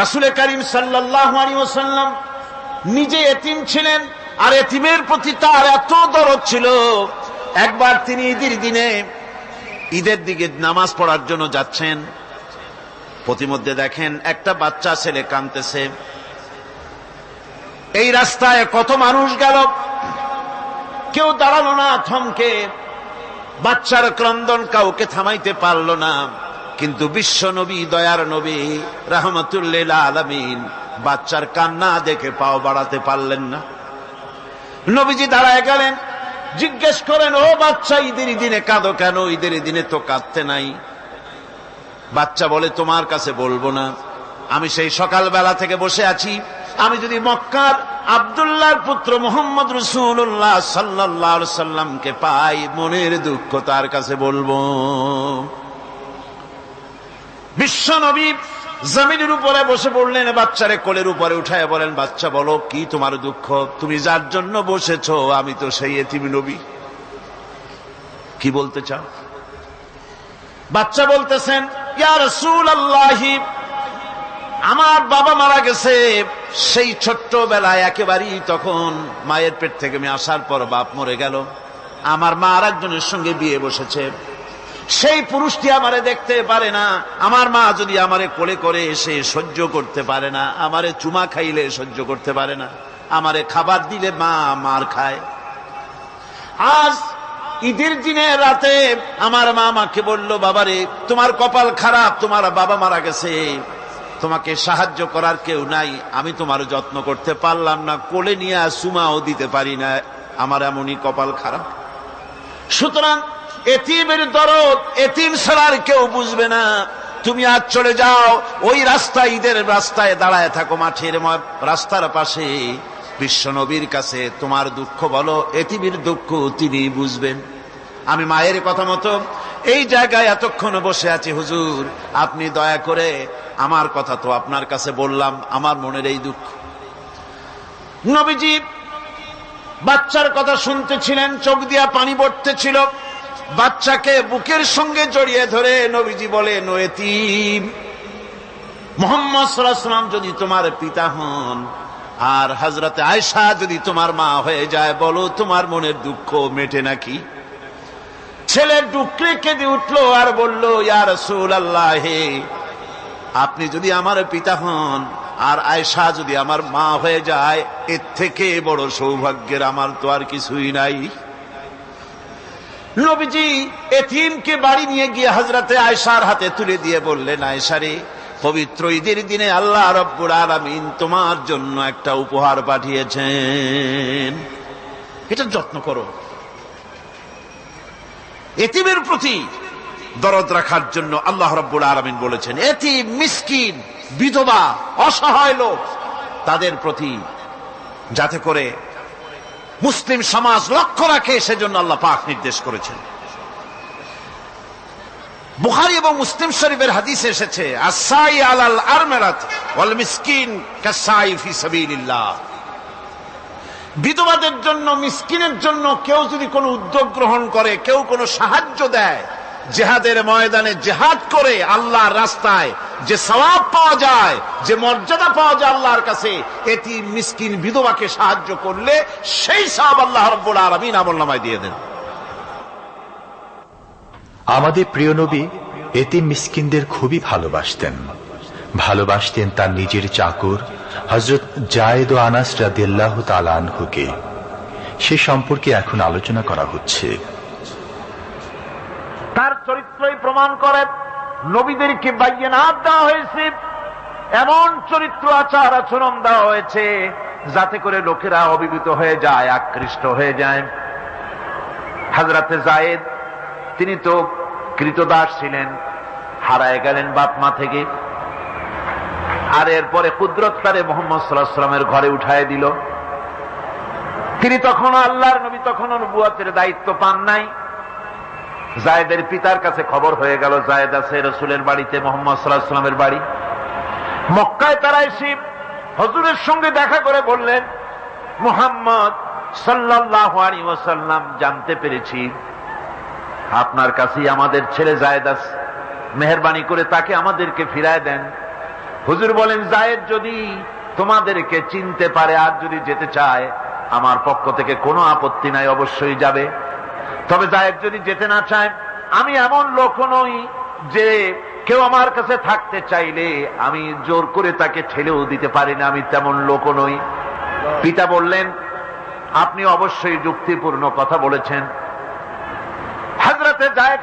রাসূল করিম সাল্লাল্লাহু আলাইহি ওয়াসাল্লাম নিজে এতিম ছিলেন, আর এতিমের প্রতি তার এত দরদ ছিল, একবার তিনি ঈদের দিকে নামাজ পড়ার জন্য যাচ্ছেন। প্রতিমধ্যে দেখেন একটা বাচ্চা ছেলে কাঁদতেছে। এই রাস্তায় কত মানুষ গেল, কেউ দাঁড়ালো না থমকে, বাচ্চার ক্রন্দন কাউকে থামাইতে পারল না। কিন্তু বিশ্ব নবী, দয়ার নবী রাহমাতুল লিল আলামিন বাচ্চার কান্না দেখে পাও বাড়াতে পারলেন না। নবীজি দাঁড়ায় গেলেন, জিজ্ঞেস করেন, ও বাচ্চা, ঈদের দিনে কাঁদো কেন? ঈদের দিনে তো কাঁদতে নাই। বাচ্চা বলে, তোমার কাছে বলবো না, আমি সেই সকালবেলা থেকে বসে আছি, আমি যদি মক্কার আব্দুল্লাহর পুত্র মুহাম্মদ রাসূলুল্লাহ সাল্লাল্লাহু আলাইহি সাল্লামকে পাই, মনের দুঃখ তার কাছে বলবো। বিশ্ব নবী জমিনের উপরে বসে পড়লেন, বাচ্চারে কোলের উপরে উঠায় বলেন, বাচ্চা বলো কি তোমার দুঃখ? তুমি যার জন্য বসেছো আমি তো সেই এতিম নবী, কি বলতে চাও? বাচ্চা বলতেছেন, ইয়া রাসূলুল্লাহ, আমার বাবা মারা গেছে সেই ছোট্টবেলায়, একেবারেই তখন মায়ের পেট থেকে আমি আসার পর বাপ মরে গেল, আমার মা আর একজনের সঙ্গে বিয়ে বসেছে, সেই পুরুষটি আমারে দেখতে পারে না, আমার মা যদি আমারে কোলে করে এসে সহ্য করতে পারে না, আমারে চুমা খাইলে সহ্য করতে পারে না, আমারে খাবার দিলে মা মার খায়। আজ ঈদের দিনে রাতে আমার মা আমাকে বলল, বাবারে তোমার কপাল খারাপ, তোমার বাবা মারা গেছে, তোমাকে সাহায্য করার কেউ নাই, আমি তোমার যত্ন করতে পারলাম না, কোলে নিয়ে চুমাও দিতে পারি না, আমার এমনই কপাল খারাপ। সুতরাং এতিমের দরদ এতিম ছাড়া আর কেউ বুঝবে না। তুমি আজ চলে যাও, ওই রাস্তায়, ঈদের রাস্তায় দাঁড়ায় থাকো, মাঠের রাস্তার পাশে, বিশ্ব নবীর কাছে তোমার দুঃখ বলো, এতিমের দুঃখ তিনি বুঝবেন। আমি মায়ের কথা মতো এই জায়গায় এতক্ষণ বসে আছি, হুজুর আপনি দয়া করে, আমার কথা তো আপনার কাছে বললাম, আমার মনের এই দুঃখ। নবীজি বাচ্চার কথা শুনতেছিলেন, চোখ দিয়া পানি পড়তেছিল, বাচ্চাকে বুকের সঙ্গে জড়িয়ে ধরে নবীজি বলেন, ও এতিম, মুহাম্মদ সাল্লাল্লাহু আলাইহি ওয়াসাল্লাম যদি তোমার পিতা হন আর হযরতে আয়েশা যদি তোমার মা হয়ে যায়, বলো তোমার মনের দুঃখ মেটে নাকি? ছেলে ডুকরে কেঁদে উঠলো আর বলল, ইয়া রাসূলুল্লাহ, আপনি যদি আমার পিতা হন আর আয়েশা যদি আমার মা হয়ে যায়, এর থেকে বড় সৌভাগ্যের আমার তো আর কিছুই নাই। নবীজি এতিমকে বাড়ি নিয়ে গিয়ে হযরতে আয়েশার হাতে তুলে দিয়ে বললেন, আয়েশা রে, পবিত্র ঈদের দিনে আল্লাহ রাব্বুল আলামিন তোমার জন্য একটা উপহার পাঠিয়েছেন, এটা যত্ন করো। এতিমের প্রতি দরদ রাখার জন্য আল্লাহ রাব্বুল আলামিন বলেছেন, এতিম, মিসকিন, বিধবা, অসহায় লোক, তাদের প্রতি যাতে করে মুসলিম সমাজ লক্ষ্য রাখে, সেজন্য আল্লাহ পাক নির্দেশ করেছেন। বুখারী এবং মুসলিম শরীফের হাদিসে এসেছে, আস-সাই আলাল আরমালাত ওয়াল মিসকিন কাস-সাই ফি সাবিলিল্লাহ। বিধবাদের জন্য, মিসকিনের জন্য কেউ যদি কোনো উদ্যোগ গ্রহণ করে, কেউ কোনো সাহায্য দেয়, জিহাদের ময়দানে জিহাদ করে আল্লাহর রাস্তায় যে সওয়াব পাওয়া যায়, যে মর্যাদা পাওয়া যায় আল্লাহর কাছে, এতিম, মিসকিন, বিধবাকে সাহায্য করলে সেই সওয়াব আল্লাহ রাব্বুল আলামিন আমলনামায় দিয়ে দেন। আমাদের প্রিয় নবী এতিম মিসকিনদের খুবই ভালোবাসতেন তার নিজের চাকর হযরত যায়েদ ও আনাস রাদিয়াল্লাহু তাআলা আনহুকে। সে সম্পর্কে এখন আলোচনা করা হচ্ছে। তার চরিত্রই প্রমাণ করে, নবীদেরকে বায়নাত দেওয়া হয়েছে, এমন চরিত্র, আচার আচরণ দেওয়া হয়েছে যাতে করে লোকেরা অভিভূত হয়ে যায়, আকৃষ্ট হয়ে যায়। হযরতে যায়েদ, তিনি তো কৃতদাস ছিলেন, হারায় গেলেন বাপ মা থেকে, আর এরপরে কুদরত তারে মুহাম্মদ সাল্লাল্লাহু আলাইহি ওয়াসাল্লামের ঘরে উঠায় দিল। তিনি তখনও আল্লাহর নবী, তখনও নবুয়তের দায়িত্ব পান নাই। যায়েদের পিতার কাছে খবর হয়ে গেল, যায়েদ আছে রাসূলের বাড়িতে, মুহাম্মদ সাল্লাল্লাহু আলাইহি ওয়াসাল্লামের বাড়ি। মক্কায় তারা এসে হুজুরের সঙ্গে দেখা করে বললেন, মুহাম্মদ সাল্লাল্লাহু আলাইহি ওয়াসাল্লাম, জানতে পেরেছি আপনার কাছেই আমাদের ছেলে যায়েদ আছে, মেহেরবানি করে তাকে আমাদেরকে ফিরায় দেন। হুজুর বলেন, জায়েদ যদি তোমাদেরকে চিনতে পারে আর যদি যেতে চায়, আমার পক্ষ থেকে কোনো আপত্তি নাই, অবশ্যই যাবে। তবে জায়েদ যদি যেতে না চায়, আমি এমন লোক নই যে কেউ আমার কাছে থাকতে চাইলে আমি জোর করে তাকে ঠেলেও দিতে পারি না, আমি তেমন লোক নই। পিতা বললেন, আপনি অবশ্যই যুক্তিপূর্ণ কথা বলেছেন। হযরতে জায়েদ